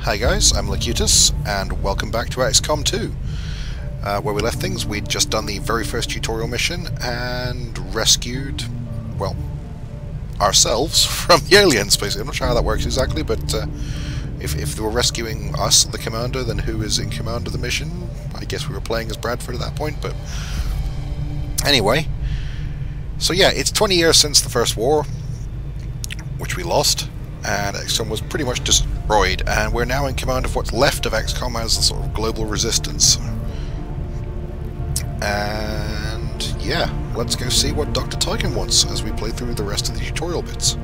Hi guys, I'm Locutus, and welcome back to XCom 2. Where we left things, we'd just done the very first tutorial mission and rescued, well, ourselves from the aliens, basically. I'm not sure how that works exactly, but if they were rescuing us, the commander, then who is in command of the mission? I guess we were playing as Bradford at that point, but anyway. So yeah, it's 20 years since the first war, which we lost, and XCom was pretty much destroyed, and we're now in command of what's left of XCom as a sort of global resistance. And yeah, let's go see what Dr. Tigan wants as we play through the rest of the tutorial bits.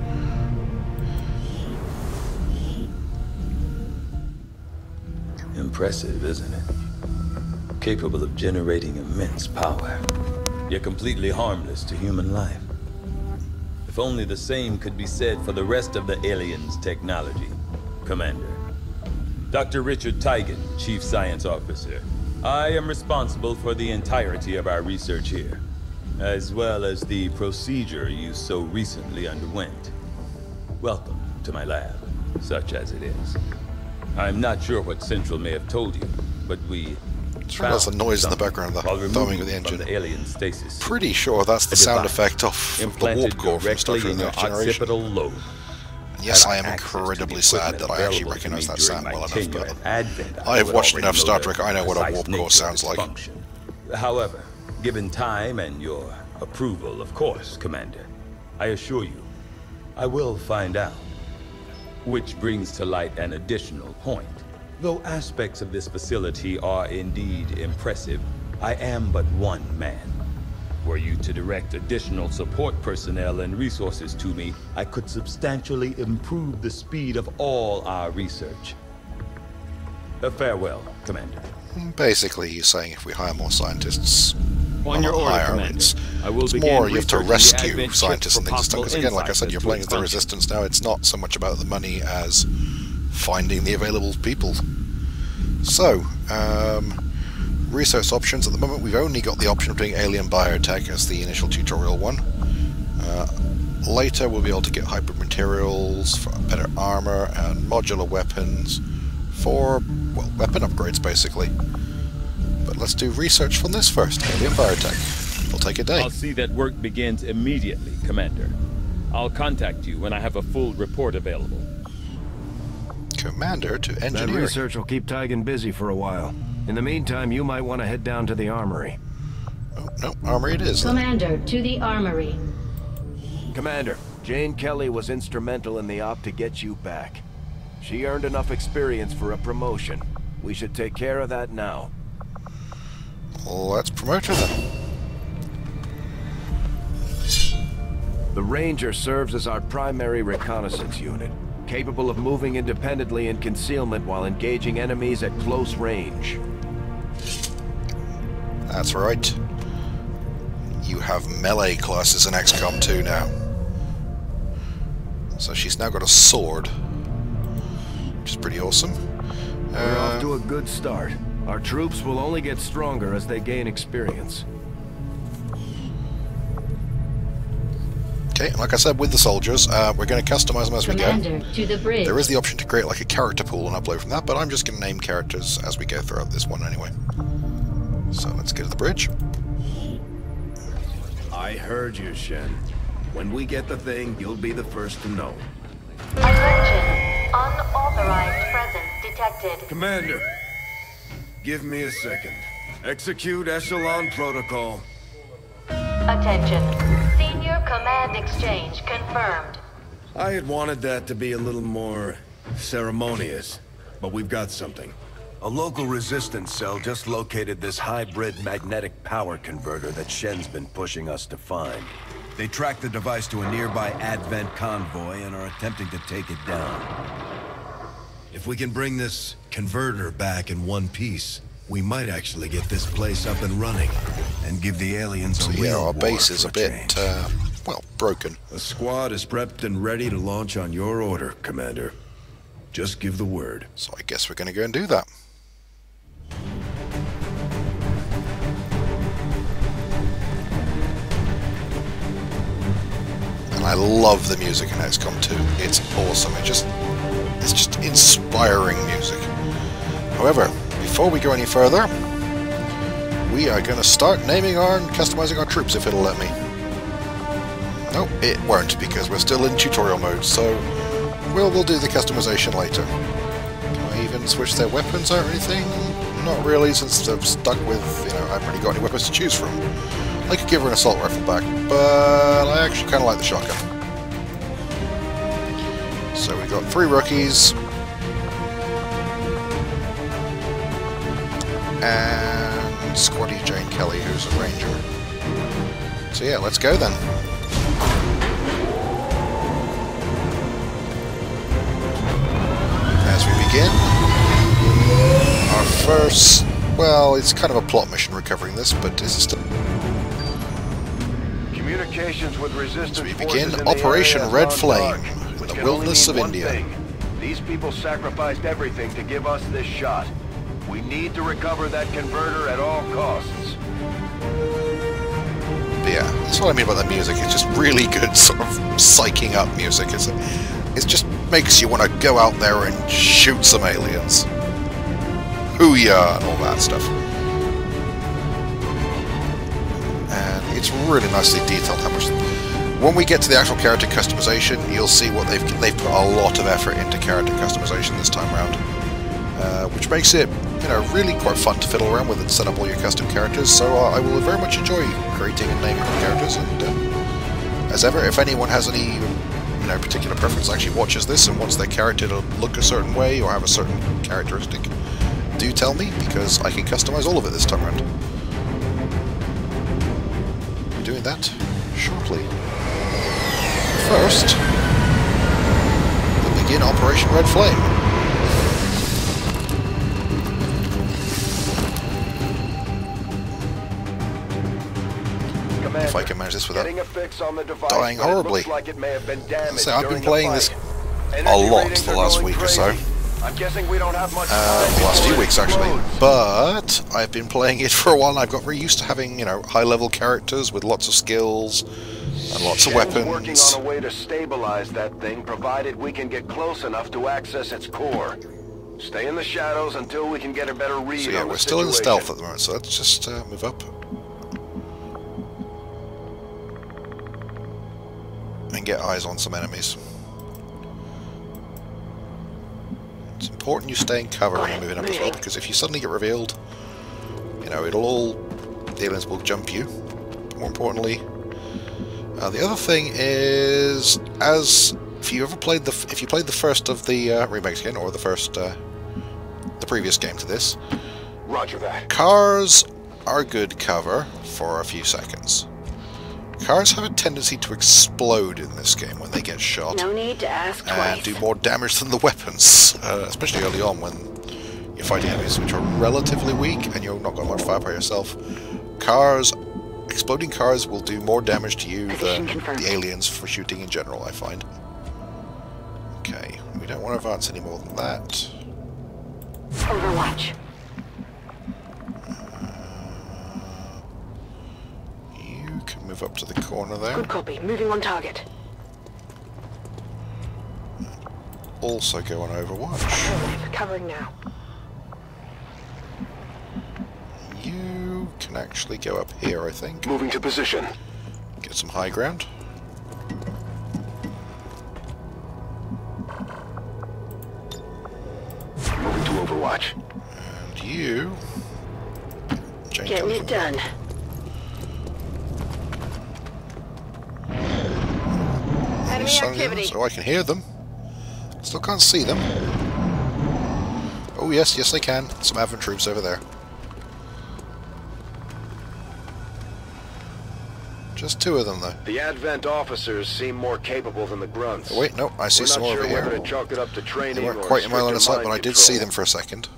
Impressive, isn't it? Capable of generating immense power, yet completely harmless to human life. If only the same could be said for the rest of the aliens' technology, Commander. Dr. Richard Tigan, Chief Science Officer. I am responsible for the entirety of our research here, as well as the procedure you so recently underwent. Welcome to my lab, such as it is. I'm not sure what Central may have told you, but we There's a noise in the background of the thumbing of the engine. The alien stasis. Pretty sure that's the sound effect of the warp core from Star Trek: The Next Generation. Yes, I am incredibly sad that I actually recognize that sound well enough, but I have watched enough Star Trek, I know what a warp core sounds like. However, given time and your approval, of course, Commander, I assure you, I will find out. Which brings to light an additional point. Though aspects of this facility are indeed impressive, I am but one man. Were you to direct additional support personnel and resources to me, I could substantially improve the speed of all our research. Farewell, Commander. Basically, he's saying if we hire more scientists, on your order, Commander. It's more you have to rescue scientists and things. Because again, like I said, you're playing as the Resistance now. It's not so much about the money as finding the available people. So, research options. At the moment, we've only got the option of doing alien biotech as the initial tutorial one. Later, we'll be able to get hybrid materials, for better armor, and modular weapons for, well, weapon upgrades, basically. But let's do research from this first, alien biotech. It'll take a day. I'll see that work begins immediately, Commander. I'll contact you when I have a full report available. Commander to engineering. That research will keep Tigan busy for a while. In the meantime, you might want to head down to the armory. Oh, no, armory it is. Commander, to the armory. Commander, Jane Kelly was instrumental in the op to get you back. She earned enough experience for a promotion. We should take care of that now. Let's promote her then. The Ranger serves as our primary reconnaissance unit, capable of moving independently in concealment while engaging enemies at close range. That's right. You have melee classes in XCOM 2 now. So she's now got a sword, which is pretty awesome. We're off to a good start. Our troops will only get stronger as they gain experience. Okay, like I said, with the soldiers, we're going to customize them as we go. To the bridge. There is the option to create like a character pool and upload from that, but I'm just going to name characters as we go throughout this one anyway. So let's get to the bridge. I heard you, Shen. When we get the thing, you'll be the first to know. Attention. Unauthorized presence detected. Commander, give me a second. Execute Echelon Protocol. Attention. Senior Command Exchange confirmed. I had wanted that to be a little more ceremonious, but we've got something. A local resistance cell just located this hybrid magnetic power converter that Shen's been pushing us to find. They tracked the device to a nearby Advent convoy and are attempting to take it down. If we can bring this converter back in one piece, we might actually get this place up and running and give the aliens a real our war base is for a bit, well, broken. The squad is prepped and ready to launch on your order, Commander. Just give the word. So I guess we're going to go and do that. And I love the music in XCOM 2. It's awesome. It just It's just inspiring music. However, before we go any further, we are going to start naming and customizing our troops if it'll let me. Nope, it won't because we're still in tutorial mode, so we'll do the customization later. Can I even switch their weapons out or anything? Not really, since they're stuck with, you know, I haven't really got any weapons to choose from. I could give her an assault rifle back, but I actually kind of like the shotgun. So we've got 3 rookies. And Squatty Jane Kelly, who's a ranger. So yeah, let's go then. As we begin, our first, well, it's kind of a plot mission recovering this, but is it still... Communications with resistance. As we begin Operation Red Flame in the wilderness of India. Thing. These people sacrificed everything to give us this shot. We need to recover that converter at all costs. But yeah, that's what I mean about the music. It's just really good sort of psyching up music. It just makes you want to go out there and shoot some aliens. Hoo-yah and all that stuff. And it's really nicely detailed how much... When we get to the actual character customization, you'll see what they've put a lot of effort into character customization this time around. Which makes it, you know, really quite fun to fiddle around with and set up all your custom characters, so I will very much enjoy creating and naming the characters, and as ever, if anyone has any, you know, particular preference, actually watches this and wants their character to look a certain way or have a certain characteristic, do tell me, because I can customize all of it this time around. We're doing that shortly. First, we'll begin Operation Red Flame. If I can manage this without dying horribly. So I've been playing this a lot the last week or so. The last few weeks actually. But I've been playing it for a while and I've got very used to having, you know, high level characters with lots of skills and lots of weapons. Working on a way to stabilize that thing, provided we can get close enough to access its core. Stay in the shadows until we can get a better read. So yeah, we're still in stealth at the moment, so let's just move up. And get eyes on some enemies. It's important you stay in cover when you're moving up as well, because if you suddenly get revealed, you know, the aliens will jump you. More importantly, the other thing is, if you played the first of the remakes again, or the previous game to this, Roger that. Cars are good cover for a few seconds. Cars have a tendency to explode in this game when they get shot. No need to ask twice. And do more damage than the weapons, especially early on when you're fighting enemies which are relatively weak and you've not got much firepower yourself. Exploding cars will do more damage to you than the aliens for shooting in general, I find. Okay, we don't want to advance any more than that. Overwatch. Can move up to the corner there. Good copy. Moving on target. Also go on Overwatch. Covering now. You can actually go up here, I think. Moving to position. Get some high ground. Moving to Overwatch. And you... Getting it done. Enemy activity. So I can hear them. Still can't see them. Oh yes, yes I can. Some Advent troops over there. Just 2 of them though. The Advent officers seem more capable than the grunts. Oh, wait, no, I see some over here. They weren't quite in my line of sight, but I did see them for a second.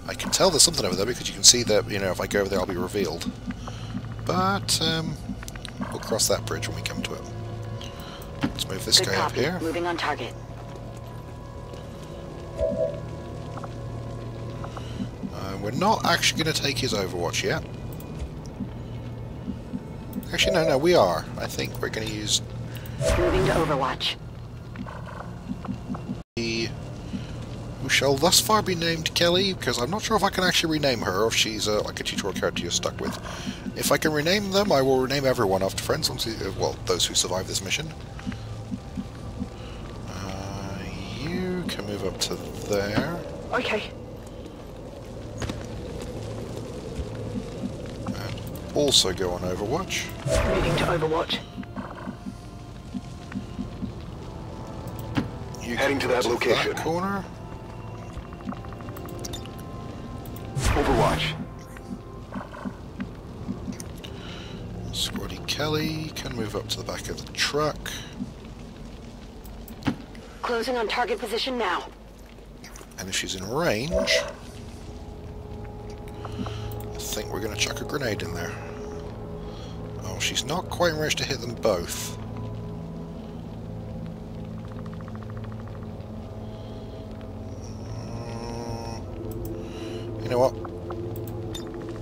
I can tell there's something over there because you can see that, you know, if I go over there I'll be revealed. But we'll cross that bridge when we come to it. Let's move this guy up here. Moving on target. We're not actually going to take his Overwatch yet. Actually, no, we are. I think we're going to use... Moving to Overwatch. the who shall thus far be named Kelly, because I'm not sure if I can actually rename her, or if she's like a tutorial character you're stuck with. If I can rename them, I will rename everyone after friends, well, those who survive this mission. You can move up to there. Okay. And also go on Overwatch. Moving to Overwatch. You Heading to that location. That corner. Overwatch. Squaddy Kelly can move up to the back of the truck. Closing on target position now. And if she's in range, I think we're going to chuck a grenade in there. Oh, she's not quite in range to hit them both. You know what?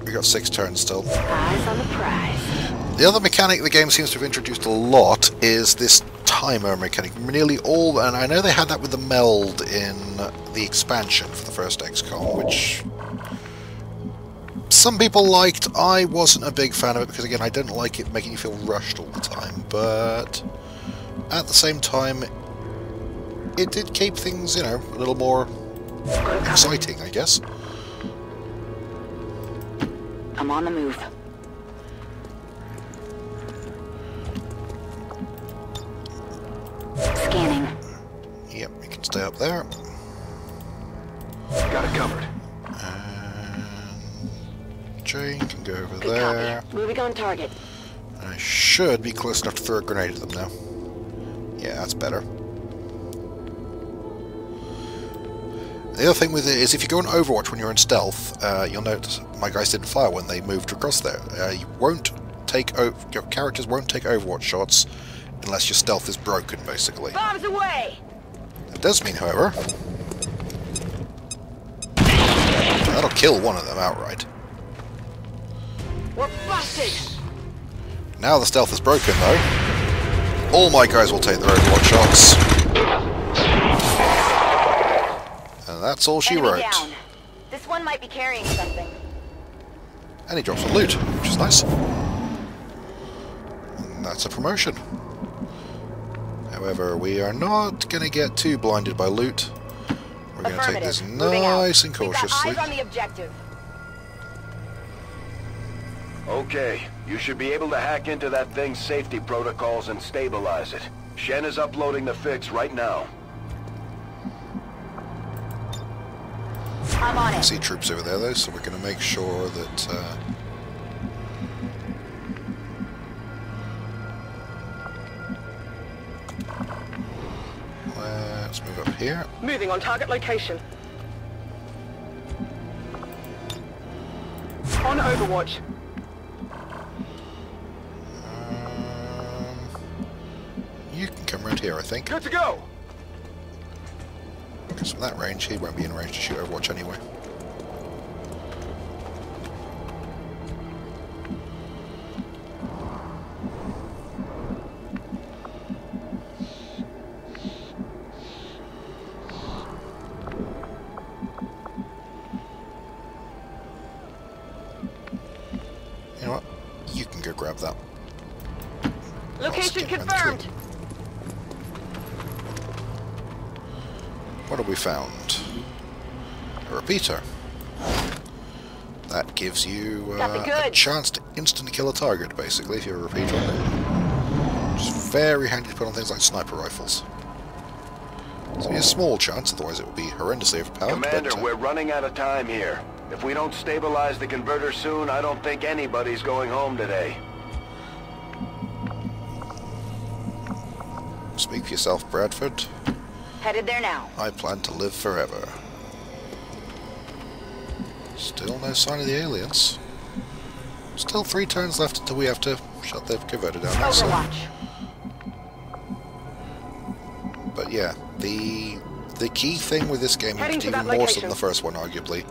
We got 6 turns still. Eyes on the prize. The other mechanic the game seems to have introduced a lot is this timer mechanic. Nearly all, and I know they had that with the meld in the expansion for the first XCom, which some people liked. I wasn't a big fan of it because, again, I didn't like it making you feel rushed all the time, but at the same time, it did keep things, you know, a little more exciting, I guess. I'm on the move. Scanning. Yep, you can stay up there. Got it covered. And Jane can go over Good there. copy. Moving on target. And I should be close enough to throw a grenade at them now. Yeah, that's better. The other thing with it is if you go on Overwatch when you're in stealth, you'll notice my guys didn't fire when they moved across there. You won't take your characters won't take Overwatch shots unless your stealth is broken, basically. Bombs away! It does mean, however, that'll kill one of them outright. We're busted! Now the stealth is broken, though. All my guys will take their Overwatch shots. And that's all she wrote. Down. This one might be carrying something. And he drops some loot, which is nice. And that's a promotion. However, we are not going to get too blinded by loot. We're going to take this nice and cautiously. We've got eyes on the objective. Okay, you should be able to hack into that thing's safety protocols and stabilize it. Shen is uploading the fix right now. I'm on I it. see troops over there, though, so we're going to make sure that... let's move up here. Moving on target location. On Overwatch. You can come around here, I think. Good to go! Because from that range, he won't be in range to shoot Overwatch anyway. You know what? You can go grab that. Location confirmed. What have we found? A repeater. That gives you a chance to instant kill a target, basically, if you're a repeater on it. Which is very handy to put on things like sniper rifles. It's only a small chance, otherwise it would be horrendously overpowered. Commander, but, we're running out of time here. If we don't stabilize the converter soon, I don't think anybody's going home today. Speak for yourself, Bradford. Headed there now. I plan to live forever. Still no sign of the aliens. Still 3 turns left until we have to shut the converter down. Overwatch. But yeah, the key thing with this game, Heading to even that more so than location. the first one, arguably,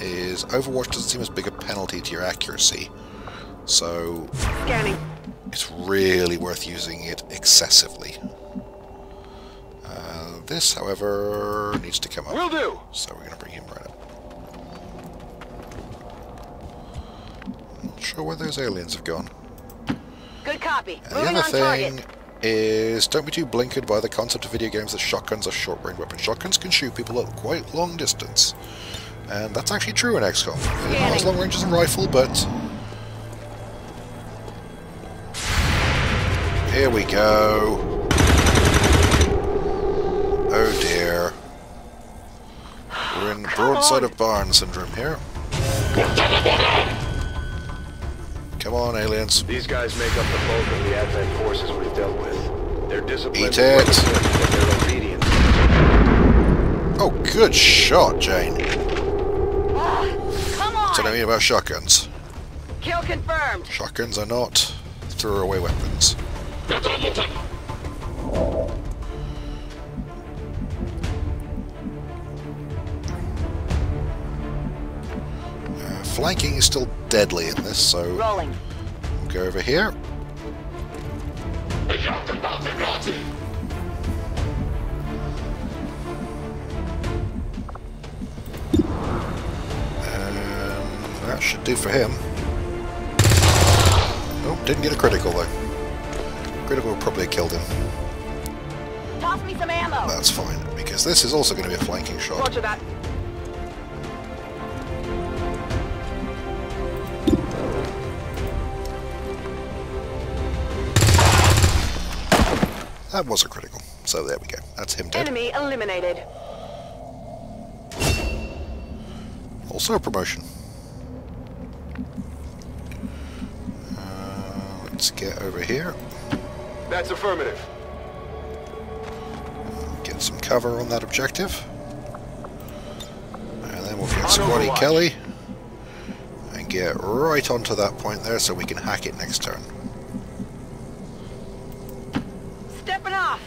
is Overwatch doesn't seem as big a penalty to your accuracy. So Scanning. it's really worth using it excessively. This, however, needs to come up. Will do. So we're going to bring him right up. Not sure where those aliens have gone. Good copy. And the Moving other on thing target. is, don't be too blinkered by the concept of video games that shotguns are short-range weapons. Shotguns can shoot people at quite long distance. And that's actually true in XCom. Not as long range as a rifle, but... Here we go. Oh dear. We're in broadside of barn syndrome here. Come on, aliens. These guys make up the bulk of the Advent forces we've dealt with. They're disciplined, Eat it. but they're obedient. Oh, good shot, Jane. Come on! That's what I mean about shotguns. Kill confirmed. Shotguns are not throwaway weapons. Flanking is still deadly in this, so Rolling. we'll go over here. And that should do for him. Oh, didn't get a critical though. Critical would probably have killed him. Toss me some ammo. That's fine, because this is also going to be a flanking shot. Roger that. That was a critical, so there we go. That's him dead. Enemy eliminated. Also a promotion. Let's get over here. That's affirmative. Get some cover on that objective. And then we'll get On Squatty Overwatch. Kelly. And get right onto that point there so we can hack it next turn. Stepping off.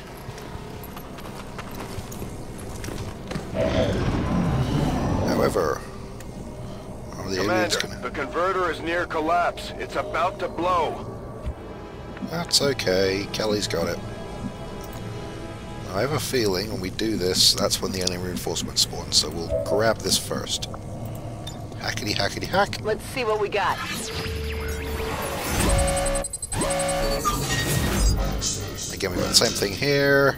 However, are the aliens Commander, gonna... the converter is near collapse. It's about to blow. That's okay, Kelly's got it. I have a feeling when we do this, that's when the alien reinforcements spawn, so we'll grab this first. Hackety hackety hack. Let's see what we got. Again, we've got the same thing here.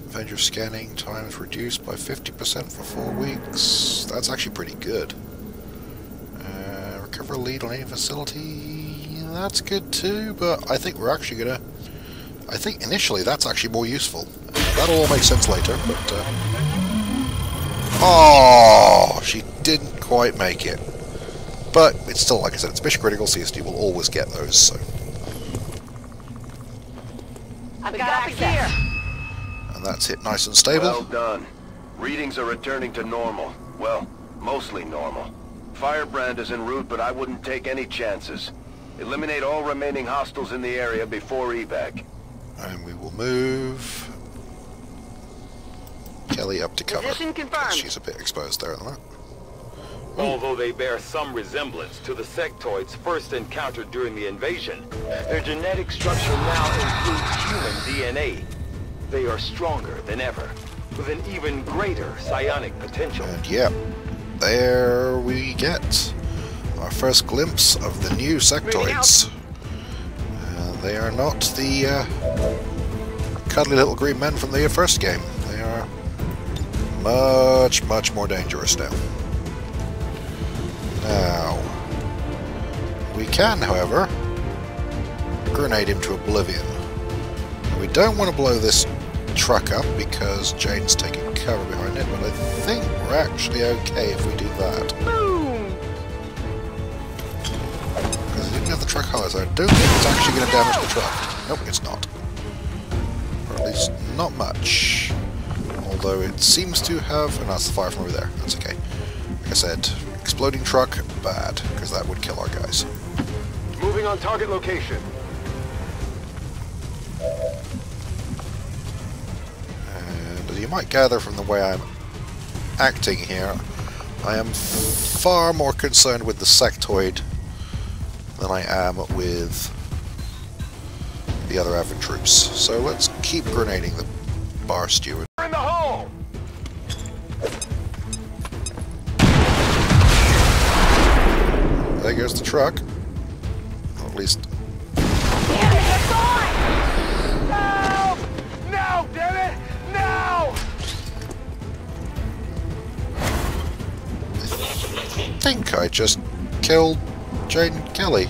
Avenger scanning times reduced by 50% for 4 weeks. That's actually pretty good. Recover a lead on any facility. That's good too, but I think we're actually gonna... I think initially that's actually more useful. That'll all make sense later, but... Oh, she didn't quite make it. But it's still, like I said, it's mission critical. CSD will always get those, so... I've got access. And that's hit nice and stable. Well done. Readings are returning to normal. Well, mostly normal. Firebrand is en route, but I wouldn't take any chances. Eliminate all remaining hostiles in the area before evac. And we will move Kelly up to cover. Position confirmed. She's a bit exposed there at the moment. Although they bear some resemblance to the sectoids first encountered during the invasion, their genetic structure now includes human DNA. They are stronger than ever, with an even greater psionic potential. And yeah, there we get our first glimpse of the new sectoids. They are not the cuddly little green men from the first game. They are much, much more dangerous now. Now, we can, however, grenade him to oblivion. We don't want to blow this truck up because Jane's taking cover behind it, but I think we're actually okay if we do that. Boom! Because even if the truck hollers, I don't think it's actually going to damage the truck. Nope, it's not. Or at least not much. Although it seems to have... And that's the fire from over there. That's okay. Like I said, exploding truck, bad, because that would kill our guys. Moving on target location. And as you might gather from the way I'm acting here, I am far more concerned with the sectoid than I am with the other Advent troops. So let's keep grenading them. bar steward. In the hole! There goes the truck. Or at least... Damn it, it's on! No! No, damn it! No! I think I just killed Jane Kelly.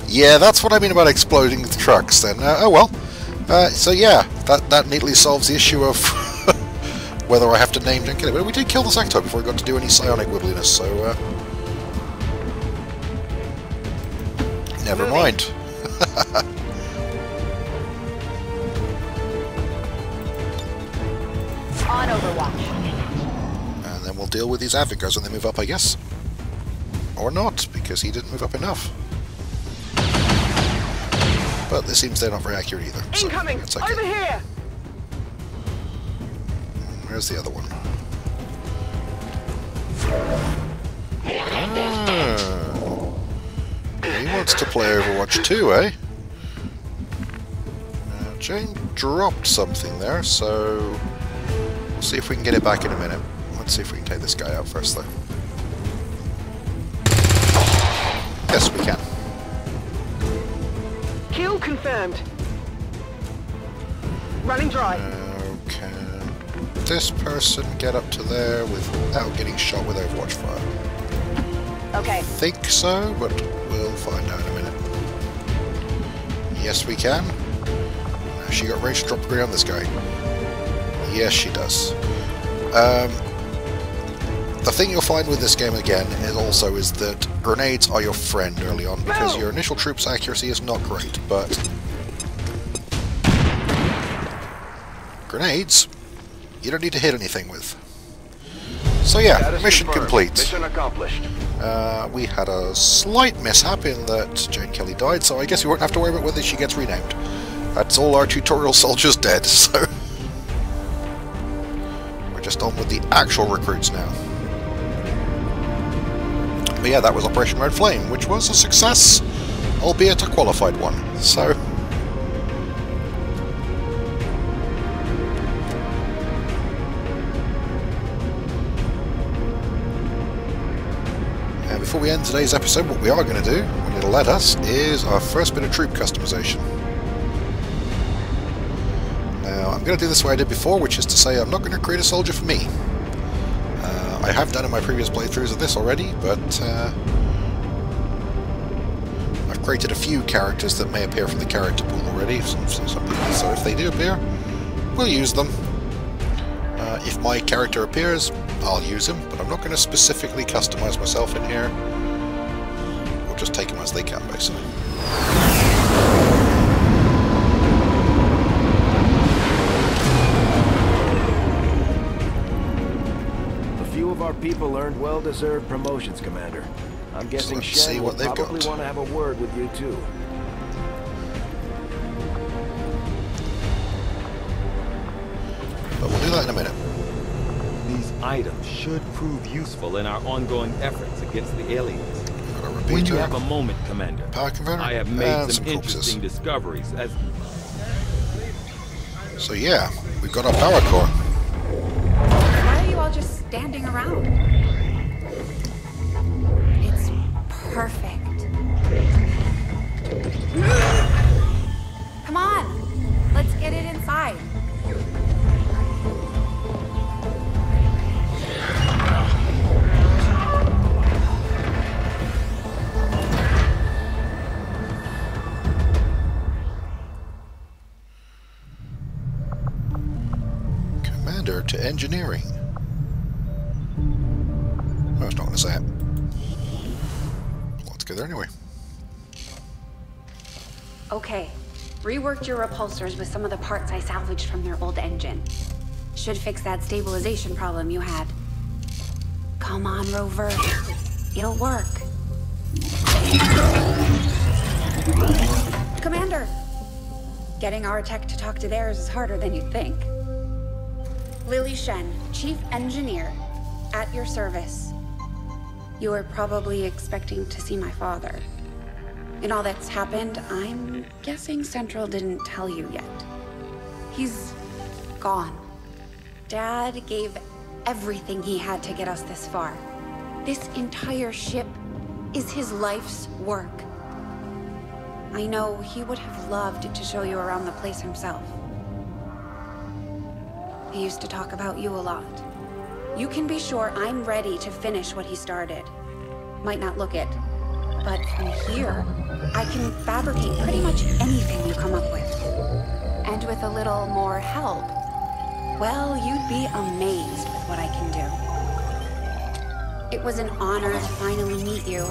Yeah, that's what I mean about exploding the trucks then. Oh well. So yeah, that neatly solves the issue of whether I have to name Jane Kelly. But we did kill the sectoid before we got to do any psionic wibbliness, so never mind. On Overwatch. And then we'll deal with these Advent guys when they move up, I guess. Or not, because he didn't move up enough. But this seems they're not very accurate either. So Incoming! it's okay. Over here! Where's the other one? He wants to play Overwatch 2, eh? Jane dropped something there, so we'll see if we can get it back in a minute. Let's see if we can take this guy out first, though. Yes, we can. Kill confirmed. Running dry. Can this person get up to there without getting shot with Overwatch fire? Okay. I think so, but we'll find out in a minute. Yes, we can. Now she got range to drop a grenade on this guy. Yes, she does. The thing you'll find with this game again is that grenades are your friend early on, because your initial troops accuracy is not great, but grenades you don't need to hit anything with. So yeah, Status mission confirmed. complete. Mission accomplished. We had a slight mishap in that Jane Kelly died, so I guess we won't have to worry about whether she gets renamed. That's all our tutorial soldiers dead, so we're just on with the actual recruits now. But yeah, that was Operation Red Flame, which was a success, albeit a qualified one, so... And before we end today's episode, what we are going to do, when it'll let us, is our first bit of troop customization. Now, I'm going to do this the way I did before, which is to say I'm not going to create a soldier for me. I have done in my previous playthroughs of this already, but I've created a few characters that may appear from the character pool already, some people, so if they do appear, we'll use them. If my character appears, I'll use him, but I'm not going to specifically customize myself in here. We'll just take them as they come, basically. Our people earned well-deserved promotions, Commander. I'm guessing let's see Shen what will they've probably got. want to have a word with you too. But we'll do that in a minute. These items should prove useful in our ongoing efforts against the aliens. Got a When you repeater, have a moment, Commander, power converter, I have made and some corpses. interesting discoveries as... So yeah, we've got our power core. Why are you all just standing around? It's perfect. Come on, let's get it inside. Commander to engineering. I was not going to say it. Let's go there anyway. Okay, reworked your repulsors with some of the parts I salvaged from their old engine. Should fix that stabilization problem you had. Come on, Rover. It'll work. Commander! Getting our tech to talk to theirs is harder than you'd think. Lily Shen, Chief Engineer, at your service. You were probably expecting to see my father. in all that's happened, I'm guessing Central didn't tell you yet. He's gone. Dad gave everything he had to get us this far. This entire ship is his life's work. I know he would have loved to show you around the place himself. He used to talk about you a lot. You can be sure I'm ready to finish what he started. Might not look it, but from here, I can fabricate pretty much anything you come up with. And with a little more help, well, you'd be amazed with what I can do. It was an honor to finally meet you,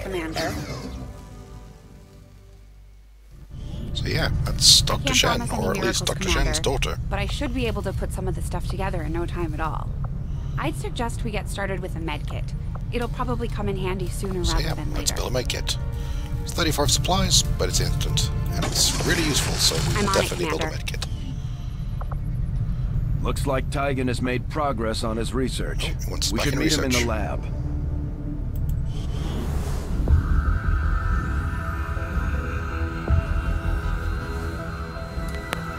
Commander. So yeah, that's Dr. Can't Shen, promise any or at least miracles, Dr. Commander, Shen's daughter. but I should be able to put some of the stuff together in no time at all. I'd suggest we get started with a med kit. It'll probably come in handy sooner So rather yeah, than let's later. build a med kit. It's 35 supplies, but it's instant, and it's really useful, so we I'm will on it, definitely build a Commander. med kit. Looks like Tygan has made progress on his research. Oh, he wants us We back should in meet him in research. the lab.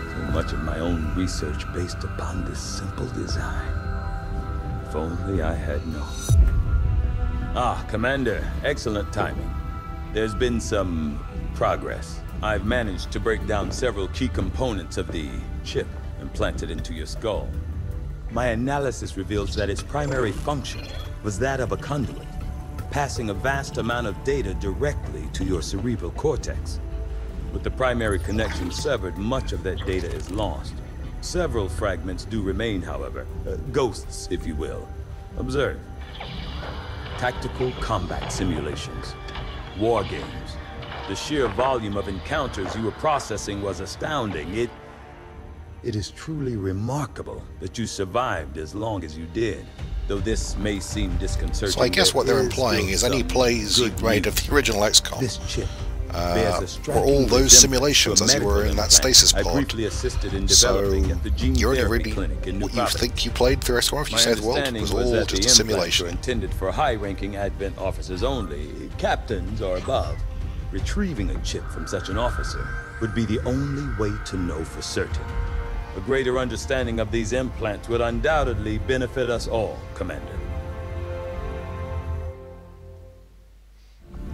So much of my own research based upon this simple design. If only I had known. Ah, Commander, excellent timing. There's been some progress. I've managed to break down several key components of the chip implanted into your skull. My analysis reveals that its primary function was that of a conduit, passing a vast amount of data directly to your cerebral cortex. With the primary connection severed, much of that data is lost. Several fragments do remain, however. Ghosts, if you will. Observe. Tactical combat simulations. War games. The sheer volume of encounters you were processing was astounding. It is truly remarkable that you survived as long as you did. Though this may seem disconcerting. So I guess what they're there implying is still any some plays you good made of news. the original XCom This chip were all those simulations as you were in that stasis I pod. briefly assisted in So developing at the gene you only therapy really, clinic in New what you Providence. think you played through XCom, if you My say the world, understanding was was all that just the a implants simulation. were intended for high-ranking Advent officers only, captains or above. Retrieving a chip from such an officer would be the only way to know for certain. A greater understanding of these implants would undoubtedly benefit us all, Commander.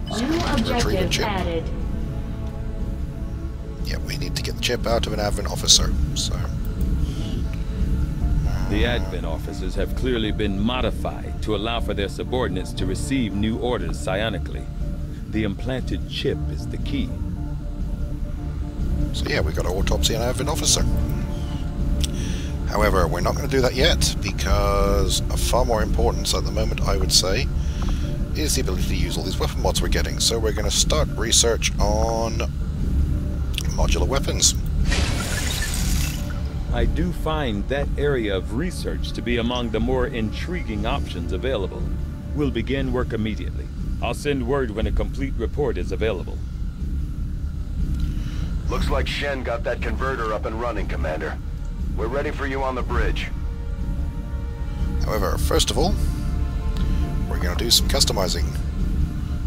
New Retrieve a objective chip. added. Yeah, we need to get the chip out of an Advent officer, so... The Advent officers have clearly been modified to allow for their subordinates to receive new orders psionically. The implanted chip is the key. So yeah, we've got to autopsy an Advent officer. However, we're not going to do that yet, because of far more importance at the moment, I would say, is the ability to use all these weapon mods we're getting. So we're going to start research on modular weapons. I do find that area of research to be among the more intriguing options available. We'll begin work immediately. I'll send word when a complete report is available. Looks like Shen got that converter up and running, Commander. We're ready for you on the bridge. However, first of all, we're going to do some customizing.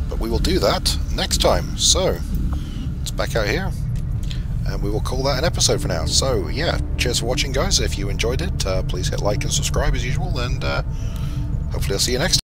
But we will do that next time. So, let's back out here. And we will call that an episode for now. So, yeah, cheers for watching, guys. If you enjoyed it, please hit like and subscribe as usual. And hopefully I'll see you next time.